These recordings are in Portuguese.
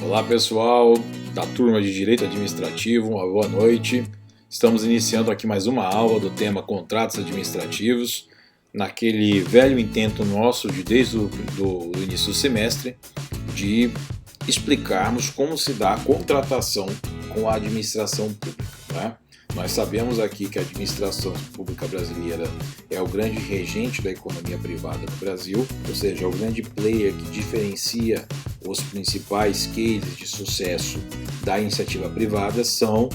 Olá pessoal, da turma de Direito Administrativo, uma boa noite. Estamos iniciando aqui mais uma aula do tema Contratos Administrativos, naquele velho intento nosso desde o início do semestre de explicarmos como se dá a contratação com a administração pública, né? Nós sabemos aqui que a administração pública brasileira é o grande regente da economia privada no Brasil, ou seja, é o grande player que diferencia os principais cases de sucesso da iniciativa privada são,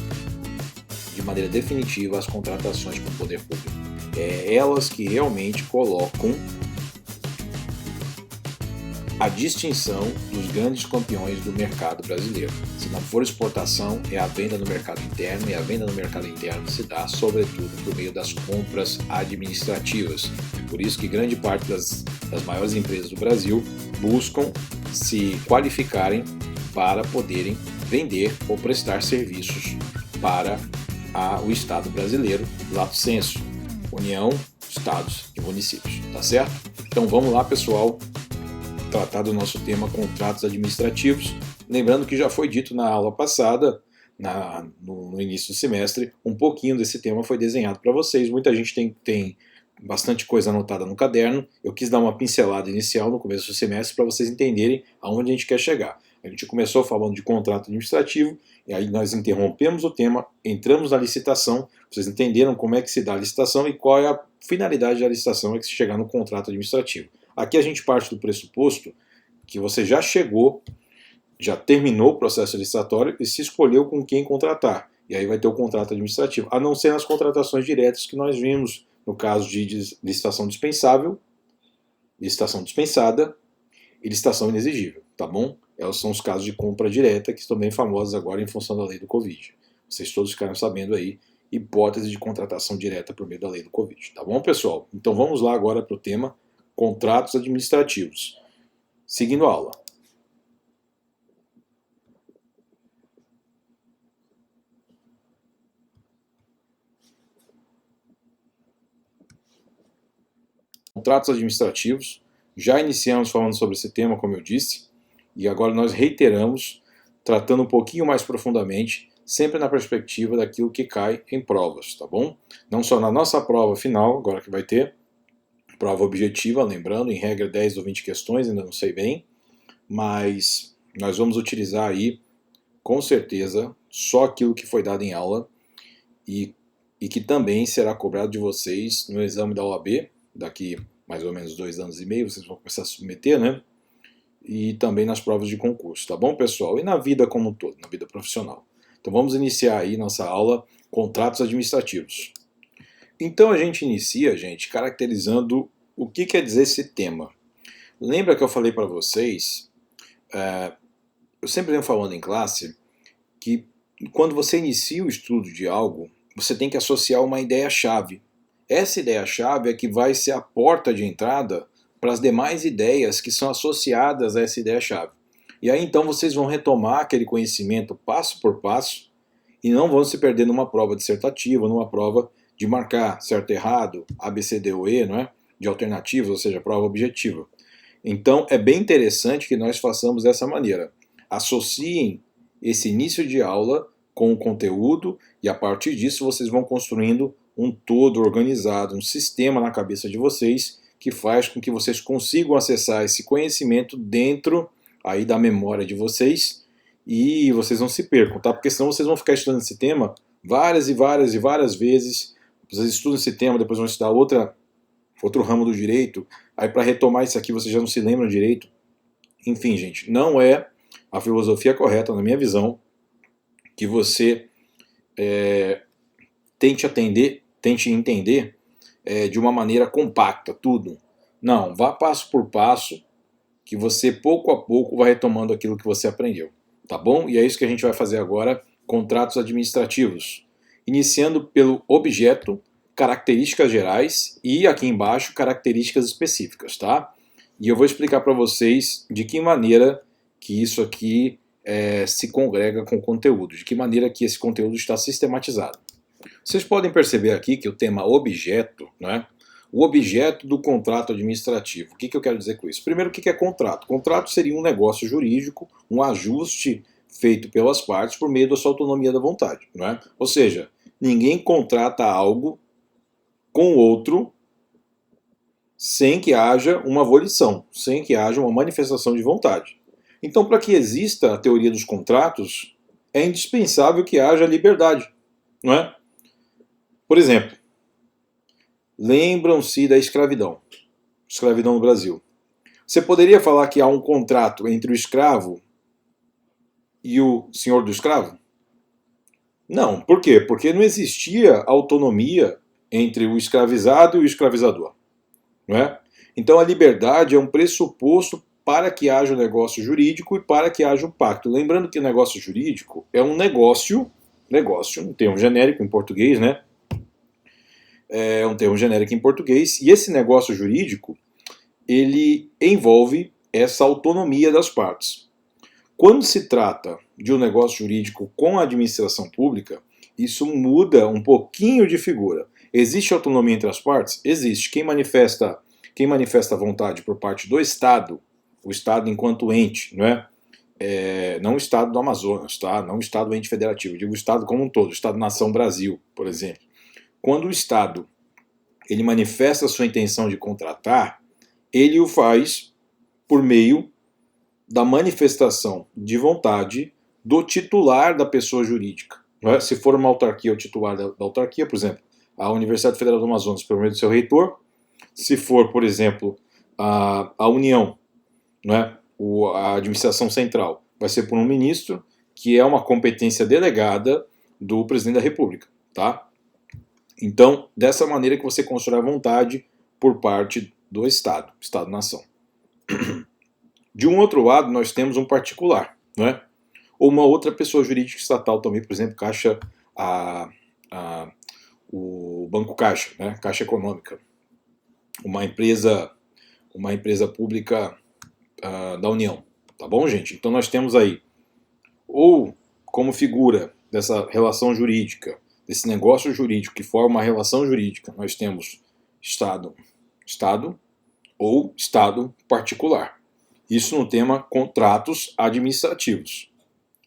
de maneira definitiva, as contratações com o poder público. É elas que realmente colocam a distinção dos grandes campeões do mercado brasileiro. Se não for exportação, é a venda no mercado interno, e a venda no mercado interno se dá, sobretudo, por meio das compras administrativas. Por isso que grande parte das maiores empresas do Brasil buscam se qualificarem para poderem vender ou prestar serviços para o Estado brasileiro, lato sensu, União, Estados e municípios, tá certo? Então vamos lá, pessoal, tratar do nosso tema contratos administrativos. Lembrando que já foi dito na aula passada, no início do semestre, um pouquinho desse tema foi desenhado para vocês. Muita gente tem bastante coisa anotada no caderno. Eu quis dar uma pincelada inicial no começo do semestre para vocês entenderem aonde a gente quer chegar. A gente começou falando de contrato administrativo, e aí nós interrompemos o tema, entramos na licitação, vocês entenderam como é que se dá a licitação e qual é a finalidade da licitação, é que se chegar no contrato administrativo. Aqui a gente parte do pressuposto que você já chegou, já terminou o processo licitatório e se escolheu com quem contratar. E aí vai ter o contrato administrativo, a não ser nas contratações diretas que nós vimos, no caso de licitação dispensável, licitação dispensada e licitação inexigível, tá bom? Esses são os casos de compra direta que estão bem famosos agora em função da lei do Covid. Vocês todos ficaram sabendo aí, hipótese de contratação direta por meio da lei do Covid, tá bom, pessoal? Então vamos lá agora para o tema contratos administrativos. Seguindo a aula. Contratos administrativos. Já iniciamos falando sobre esse tema, como eu disse, e agora nós reiteramos, tratando um pouquinho mais profundamente, sempre na perspectiva daquilo que cai em provas, tá bom? Não só na nossa prova final, agora que vai ter, prova objetiva, lembrando, em regra 10 ou 20 questões, ainda não sei bem, mas nós vamos utilizar aí, com certeza, só aquilo que foi dado em aula e que também será cobrado de vocês no exame da OAB, daqui mais ou menos 2 anos e meio, vocês vão começar a submeter, né? E também nas provas de concurso, tá bom, pessoal? E na vida como um todo, na vida profissional. Então vamos iniciar aí nossa aula, contratos administrativos. Então a gente inicia, gente, caracterizando o que quer dizer esse tema. Lembra que eu falei para vocês, eu sempre venho falando em classe, que quando você inicia o estudo de algo, você tem que associar uma ideia-chave. Essa ideia-chave é que vai ser a porta de entrada para as demais ideias que são associadas a essa ideia-chave. E aí então vocês vão retomar aquele conhecimento passo por passo e não vão se perder numa prova dissertativa, numa prova de marcar certo e errado, A, B, C, D ou E, não é? De alternativas, ou seja, prova objetiva. Então é bem interessante que nós façamos dessa maneira. Associem esse início de aula com o conteúdo e a partir disso vocês vão construindo um todo organizado, um sistema na cabeça de vocês que faz com que vocês consigam acessar esse conhecimento dentro aí da memória de vocês e vocês não se percam, tá? Porque senão vocês vão ficar estudando esse tema várias e várias e várias vezes. Vocês estudam esse tema, depois vão estudar outro ramo do direito, aí para retomar isso aqui vocês já não se lembram direito. Enfim, gente, não é a filosofia correta, na minha visão, que você tente entender de uma maneira compacta tudo. Não, vá passo por passo, que você pouco a pouco vai retomando aquilo que você aprendeu, tá bom? E é isso que a gente vai fazer agora, contratos administrativos. Iniciando pelo objeto, características gerais e aqui embaixo características específicas, tá? E eu vou explicar para vocês de que maneira que isso aqui se congrega com o conteúdo, de que maneira que esse conteúdo está sistematizado. Vocês podem perceber aqui que o tema objeto, né? O objeto do contrato administrativo. O que eu quero dizer com isso? Primeiro, o que é contrato? Contrato seria um negócio jurídico, um ajuste feito pelas partes por meio da sua autonomia da vontade. Não é? Ou seja, ninguém contrata algo com outro sem que haja uma volição, sem que haja uma manifestação de vontade. Então, para que exista a teoria dos contratos, é indispensável que haja liberdade. Não é? Por exemplo, lembram-se da escravidão. Escravidão no Brasil. Você poderia falar que há um contrato entre o escravo e o senhor do escravo? Não. Por quê? Porque não existia autonomia entre o escravizado e o escravizador. Não é? Então a liberdade é um pressuposto para que haja um negócio jurídico e para que haja um pacto. Lembrando que o negócio jurídico é um negócio, um termo genérico em português, né? É um termo genérico em português, e esse negócio jurídico, ele envolve essa autonomia das partes. Quando se trata de um negócio jurídico com a administração pública, isso muda um pouquinho de figura. Existe autonomia entre as partes? Existe. Quem manifesta vontade por parte do Estado, o Estado enquanto ente, não é? Não o Estado do Amazonas, tá? Não o Estado ente federativo, eu digo o Estado como um todo, o Estado-nação Brasil, por exemplo. Quando o Estado ele manifesta a sua intenção de contratar, ele o faz por meio da manifestação de vontade do titular da pessoa jurídica. Não é? Se for uma autarquia, o titular da autarquia, por exemplo, a Universidade Federal do Amazonas, pelo meio do seu reitor. Se for, por exemplo, a União, não é? A administração central, vai ser por um ministro, que é uma competência delegada do presidente da República. Tá? Então, dessa maneira que você constrói a vontade por parte do Estado, Estado-nação. De um outro lado, nós temos um particular, não é? Ou uma outra pessoa jurídica estatal também, por exemplo, Caixa, o Banco Caixa, né? Caixa Econômica, uma empresa pública da União, tá bom, gente? Então nós temos aí, ou como figura dessa relação jurídica, desse negócio jurídico que forma uma relação jurídica, nós temos Estado ou Estado particular. Isso no tema contratos administrativos.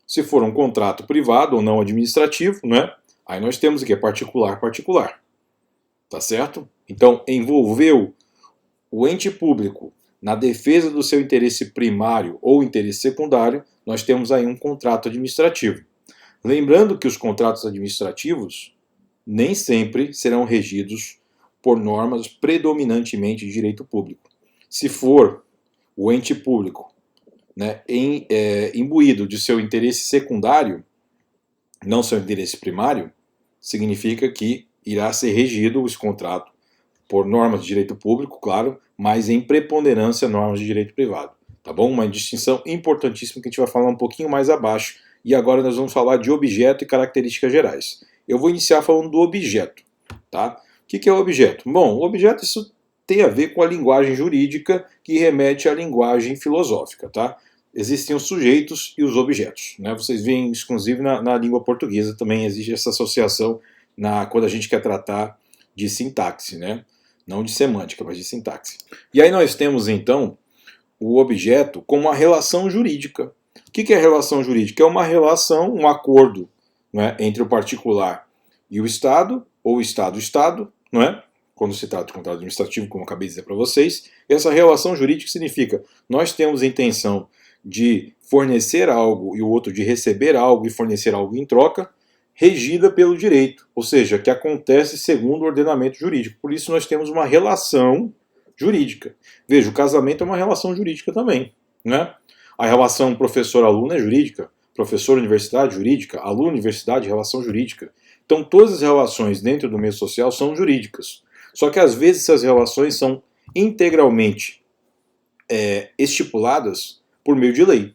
Se for um contrato privado ou não administrativo, né? Aí nós temos o que? Particular. Tá certo? Então, envolveu o ente público na defesa do seu interesse primário ou interesse secundário, nós temos aí um contrato administrativo. Lembrando que os contratos administrativos nem sempre serão regidos por normas predominantemente de direito público. Se for o ente público, né, imbuído de seu interesse secundário, não seu interesse primário, significa que irá ser regido esse contrato por normas de direito público, claro, mas em preponderância normas de direito privado. Tá bom? Uma distinção importantíssima que a gente vai falar um pouquinho mais abaixo. E agora nós vamos falar de objeto e características gerais. Eu vou iniciar falando do objeto. Tá? O que é o objeto? Bom, o objeto isso tem a ver com a linguagem jurídica que remete à linguagem filosófica. Tá? Existem os sujeitos e os objetos. Né? Vocês veem, inclusive, na língua portuguesa também existe essa associação quando a gente quer tratar de sintaxe, né? Não de semântica, mas de sintaxe. E aí nós temos, então, o objeto como uma relação jurídica. O que é relação jurídica? É uma relação, um acordo, né, entre o particular e o Estado, ou Estado-Estado, não é? Quando se trata de contrato administrativo, como eu acabei de dizer para vocês. Essa relação jurídica significa nós temos a intenção de fornecer algo e o outro de receber algo e fornecer algo em troca, regida pelo direito, ou seja, que acontece segundo o ordenamento jurídico. Por isso nós temos uma relação jurídica. Veja, o casamento é uma relação jurídica também, né? A relação professor-aluno é jurídica, professor-universidade jurídica, aluno-universidade, relação jurídica. Então todas as relações dentro do meio social são jurídicas. Só que às vezes essas relações são integralmente estipuladas por meio de lei,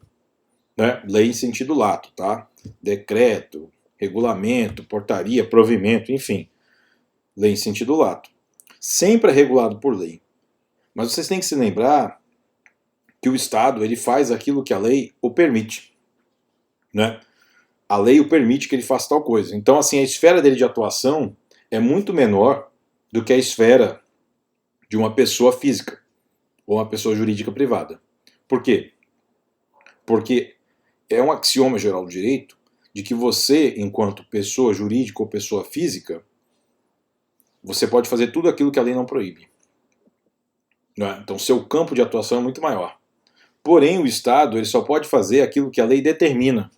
né? Lei em sentido lato, tá? Decreto, regulamento, portaria, provimento, enfim. Lei em sentido lato. Sempre é regulado por lei. Mas vocês têm que se lembrar que o Estado ele faz aquilo que a lei o permite. Né? A lei o permite que ele faça tal coisa. Então, assim, a esfera dele de atuação é muito menor do que a esfera de uma pessoa física ou uma pessoa jurídica privada. Por quê? Porque é um axioma geral do direito de que você, enquanto pessoa jurídica ou pessoa física, você pode fazer tudo aquilo que a lei não proíbe. Não é? Então, seu campo de atuação é muito maior. Porém, o Estado ele só pode fazer aquilo que a lei determina.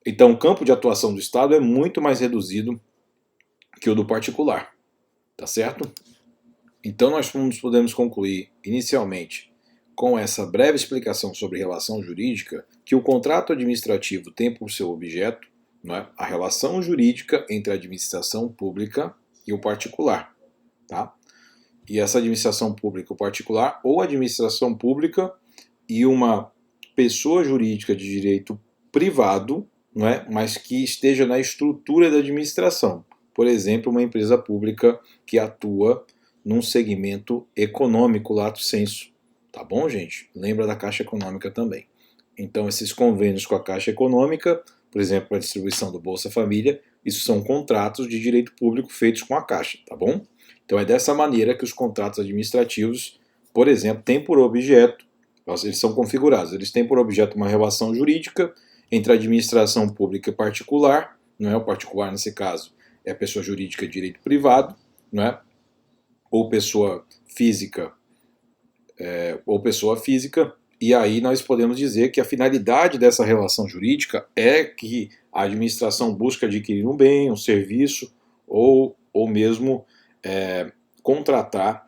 Então, o campo de atuação do Estado é muito mais reduzido que o do particular. Tá certo? Então, nós podemos concluir, inicialmente, com essa breve explicação sobre relação jurídica, que o contrato administrativo tem por seu objeto, não é, a relação jurídica entre a administração pública e o particular. Tá? E essa administração pública e o particular, ou administração pública e uma pessoa jurídica de direito privado, não é, mas que esteja na estrutura da administração. Por exemplo, uma empresa pública que atua num segmento econômico lato sensu. Tá bom, gente? Lembra da Caixa Econômica também. Então, esses convênios com a Caixa Econômica, por exemplo, a distribuição do Bolsa Família, isso são contratos de direito público feitos com a Caixa, tá bom? Então, é dessa maneira que os contratos administrativos, por exemplo, têm por objeto, eles são configurados, eles têm por objeto uma relação jurídica entre a administração pública e particular, não é o particular nesse caso, é a pessoa jurídica de direito privado, não é? Ou pessoa física, e aí nós podemos dizer que a finalidade dessa relação jurídica é que a administração busca adquirir um bem, um serviço, ou mesmo contratar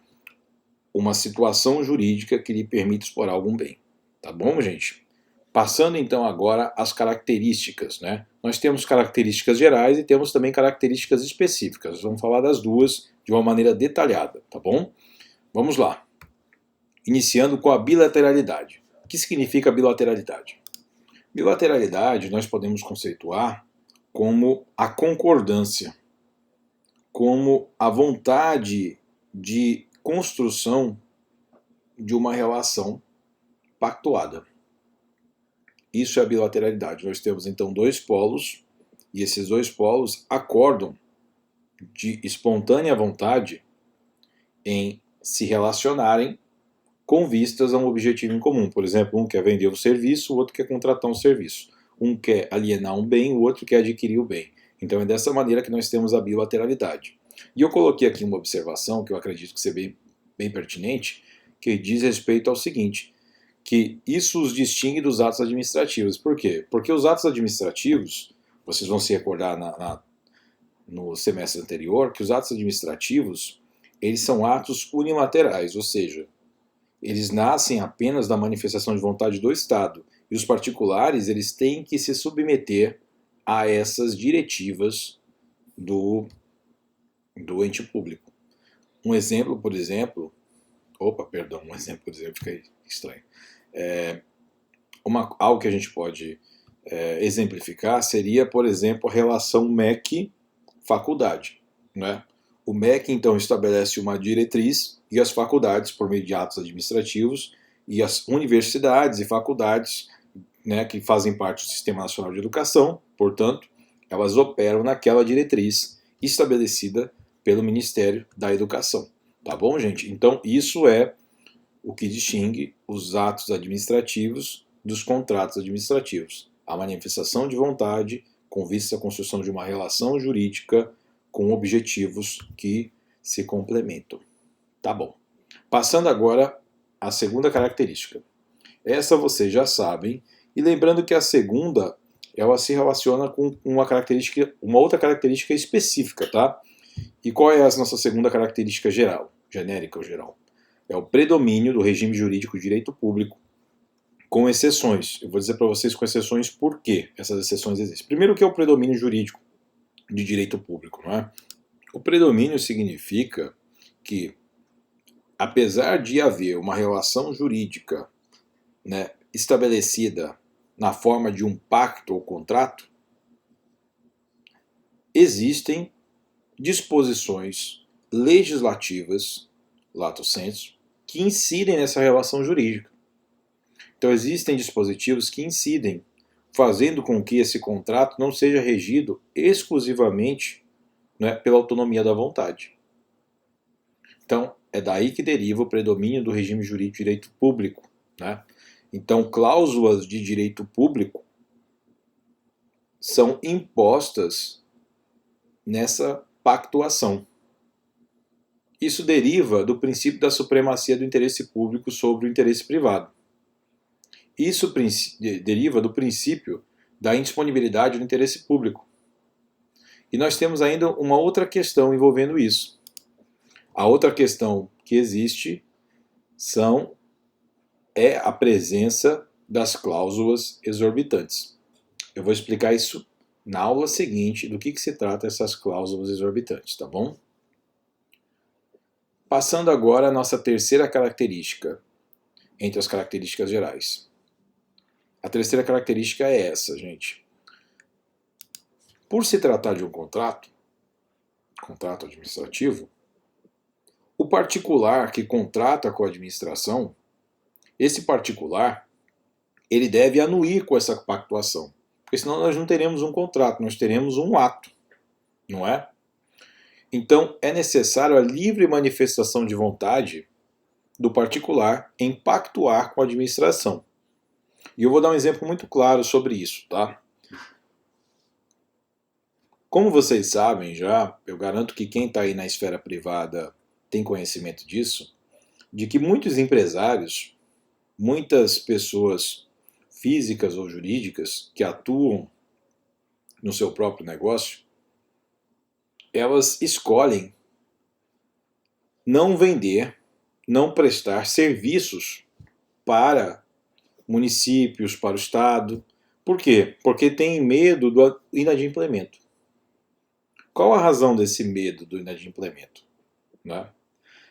uma situação jurídica que lhe permita explorar algum bem. Tá bom, gente? Passando então agora às características, né? Nós temos características gerais e temos também características específicas. Vamos falar das duas de uma maneira detalhada, tá bom? Vamos lá. Iniciando com a bilateralidade. O que significa bilateralidade? Bilateralidade nós podemos conceituar como a concordância, como a vontade de construção de uma relação pactuada. Isso é a bilateralidade. Nós temos então dois polos, e esses dois polos acordam de espontânea vontade em se relacionarem com vistas a um objetivo em comum. Por exemplo, um quer vender um serviço, o outro quer contratar um serviço. Um quer alienar um bem, o outro quer adquirir o bem. Então é dessa maneira que nós temos a bilateralidade. E eu coloquei aqui uma observação que eu acredito que seja bem pertinente, que diz respeito ao seguinte, que isso os distingue dos atos administrativos. Por quê? Porque os atos administrativos, vocês vão se recordar no semestre anterior, que os atos administrativos, eles são atos unilaterais, ou seja, eles nascem apenas da manifestação de vontade do Estado. E os particulares, eles têm que se submeter a essas diretivas do ente público. Um exemplo, por exemplo, fica estranho. Algo que a gente pode exemplificar seria, por exemplo, a relação MEC-faculdade. Né? O MEC, então, estabelece uma diretriz e as faculdades, por meio de atos administrativos, e as universidades e faculdades, né, que fazem parte do Sistema Nacional de Educação, portanto, elas operam naquela diretriz estabelecida pelo Ministério da Educação. Tá bom, gente? Então, isso é o que distingue os atos administrativos dos contratos administrativos. A manifestação de vontade com vista à construção de uma relação jurídica com objetivos que se complementam. Tá bom. Passando agora à segunda característica. Essa vocês já sabem, e lembrando que a segunda, ela se relaciona com uma outra característica específica, tá? E qual é a nossa segunda característica genérica ou geral? É o predomínio do regime jurídico de direito público, com exceções. Eu vou dizer para vocês com exceções por que essas exceções existem. Primeiro, o que é o predomínio jurídico de direito público, não é? O predomínio significa que, apesar de haver uma relação jurídica, né, estabelecida na forma de um pacto ou contrato, existem disposições legislativas, lato sensu, que incidem nessa relação jurídica. Então existem dispositivos que incidem, fazendo com que esse contrato não seja regido exclusivamente, né, pela autonomia da vontade. Então, É daí que deriva o predomínio do regime jurídico de direito público, né? Então, cláusulas de direito público são impostas nessa pactuação. Isso deriva do princípio da supremacia do interesse público sobre o interesse privado. Isso deriva do princípio da indisponibilidade do interesse público. E nós temos ainda uma outra questão envolvendo isso. A outra questão que existe é a presença das cláusulas exorbitantes. Eu vou explicar isso na aula seguinte do que se trata essas cláusulas exorbitantes, tá bom? Passando agora à nossa terceira característica, entre as características gerais. A terceira característica é essa, gente. Por se tratar de um contrato administrativo, o particular que contrata com a administração, esse particular, ele deve anuir com essa pactuação. Porque senão nós não teremos um contrato, nós teremos um ato, não é? Então é necessário a livre manifestação de vontade do particular em pactuar com a administração. E eu vou dar um exemplo muito claro sobre isso, tá? Como vocês sabem já, eu garanto que quem está aí na esfera privada tem conhecimento disso, de que muitos empresários, muitas pessoas físicas ou jurídicas que atuam no seu próprio negócio, elas escolhem não vender, não prestar serviços para municípios, para o Estado. Por quê? Porque tem medo do inadimplemento. Qual a razão desse medo do inadimplemento? Né?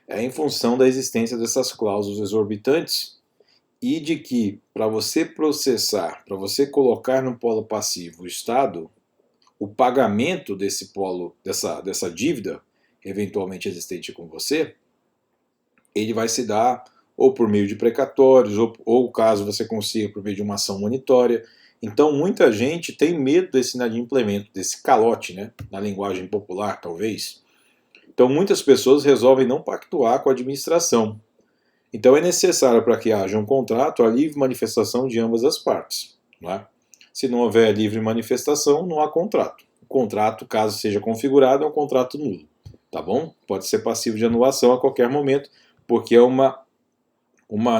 É em função da existência dessas cláusulas exorbitantes e de que, para você processar, para você colocar no polo passivo o Estado, o pagamento desse polo, dessa dívida eventualmente existente com você, ele vai se dar ou por meio de precatórios, ou caso você consiga por meio de uma ação monitória. Então muita gente tem medo desse inadimplemento, desse calote, né? Na linguagem popular, talvez. Então muitas pessoas resolvem não pactuar com a administração. Então é necessário, para que haja um contrato, a livre manifestação de ambas as partes. Não é? Se não houver livre manifestação, não há contrato. O contrato, caso seja configurado, é um contrato nulo. Tá bom? Pode ser passivo de anulação a qualquer momento, porque é uma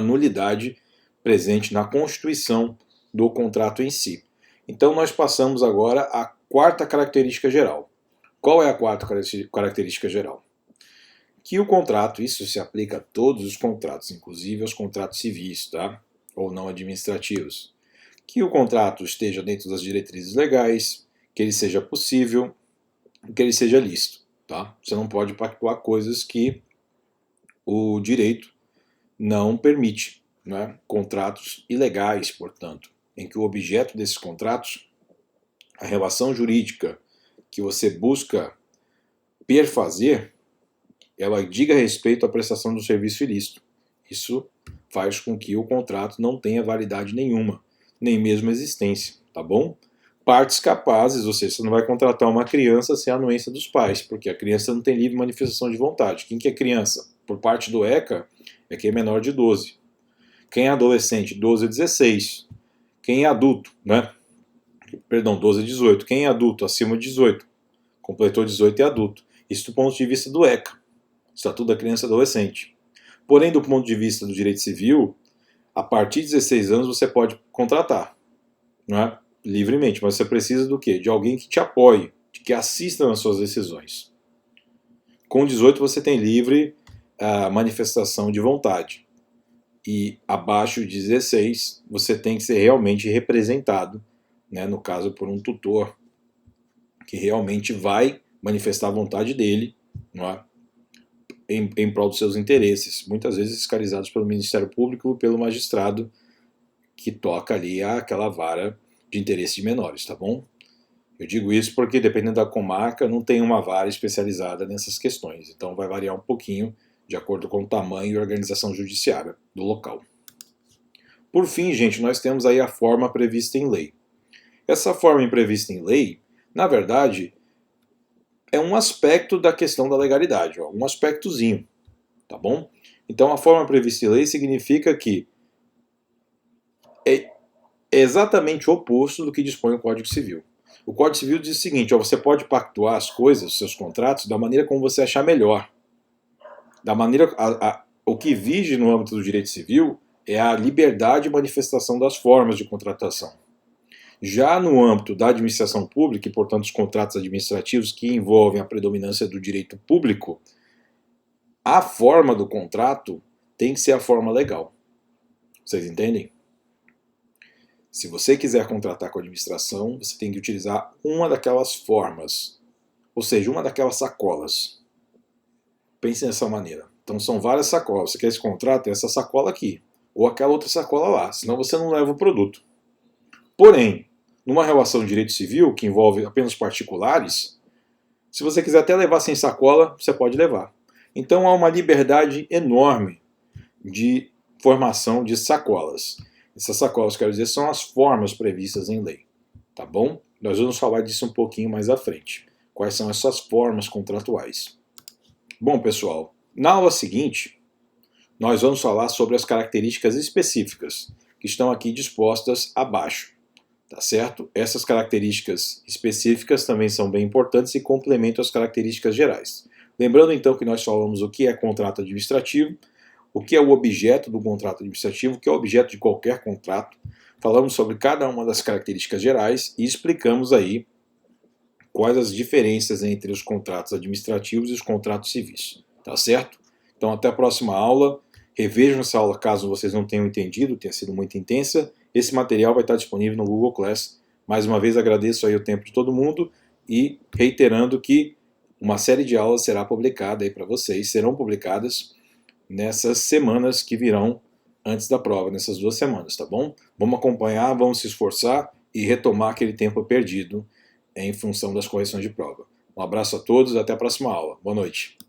nulidade presente na constituição do contrato em si. Então nós passamos agora à quarta característica geral. Qual é a quarta característica geral? Que o contrato, isso se aplica a todos os contratos, inclusive aos contratos civis, tá? Ou não administrativos. Que o contrato esteja dentro das diretrizes legais, que ele seja possível, que ele seja lícito, tá? Você não pode pactuar coisas que o direito não permite, né? Contratos ilegais, portanto, em que o objeto desses contratos, a relação jurídica que você busca perfazer, ela diga respeito à prestação do serviço ilícito. Isso faz com que o contrato não tenha validade nenhuma, nem mesmo existência, tá bom? Partes capazes, ou seja, você não vai contratar uma criança sem a anuência dos pais, porque a criança não tem livre manifestação de vontade. Quem que é criança? Por parte do ECA, é quem é menor de 12. Quem é adolescente? 12 a 16. Quem é adulto, né? Perdão, 12 a 18. Quem é adulto? Acima de 18. Completou 18 é adulto. Isso do ponto de vista do ECA, Estatuto da Criança e Adolescente. Porém, do ponto de vista do direito civil, a partir de 16 anos você pode contratar, não é? Livremente, mas você precisa do quê? De alguém que te apoie, que assista nas suas decisões. Com 18 você tem livre manifestação de vontade. E abaixo de 16 você tem que ser realmente representado, né, no caso por um tutor, que realmente vai manifestar a vontade dele, não é? Em prol dos seus interesses, muitas vezes fiscalizados pelo Ministério Público ou pelo magistrado que toca ali aquela vara de interesse de menores, tá bom? Eu digo isso porque, dependendo da comarca, não tem uma vara especializada nessas questões, então vai variar um pouquinho de acordo com o tamanho e organização judiciária do local. Por fim, gente, nós temos aí a forma prevista em lei. Essa forma prevista em lei, na verdade, é um aspecto da questão da legalidade, um aspectozinho. tá bom? Então a forma prevista em lei significa que é exatamente o oposto do que dispõe o Código Civil. O Código Civil diz o seguinte, ó, você pode pactuar as coisas, os seus contratos, da maneira como você achar melhor. Da maneira, o que vige no âmbito do direito civil é a liberdade de manifestação das formas de contratação. Já no âmbito da administração pública, e portanto os contratos administrativos que envolvem a predominância do direito público, a forma do contrato tem que ser a forma legal. Vocês entendem? Se você quiser contratar com a administração, você tem que utilizar uma daquelas formas, ou seja, uma daquelas sacolas. Pense dessa maneira. Então são várias sacolas. Você quer esse contrato? É essa sacola aqui. Ou aquela outra sacola lá. Senão você não leva o produto. Porém, numa relação de direito civil, que envolve apenas particulares, se você quiser até levar sem sacola, você pode levar. Então há uma liberdade enorme de formação de sacolas. Essas sacolas, quero dizer, são as formas previstas em lei. Tá bom? Nós vamos falar disso um pouquinho mais à frente. Quais são essas formas contratuais? Bom, pessoal, na aula seguinte, nós vamos falar sobre as características específicas que estão aqui dispostas abaixo. Tá certo? Essas características específicas também são bem importantes e complementam as características gerais. Lembrando então que nós falamos o que é contrato administrativo, o que é o objeto do contrato administrativo, o que é o objeto de qualquer contrato. Falamos sobre cada uma das características gerais e explicamos aí quais as diferenças entre os contratos administrativos e os contratos civis. Tá certo? Então até a próxima aula. Revejam essa aula caso vocês não tenham entendido, tenha sido muito intensa. Esse material vai estar disponível no Google Class. Mais uma vez agradeço aí o tempo de todo mundo e reiterando que uma série de aulas será publicada aí para vocês, serão publicadas nessas semanas que virão antes da prova, nessas 2 semanas, tá bom? Vamos acompanhar, vamos se esforçar e retomar aquele tempo perdido em função das correções de prova. Um abraço a todos, até a próxima aula. Boa noite.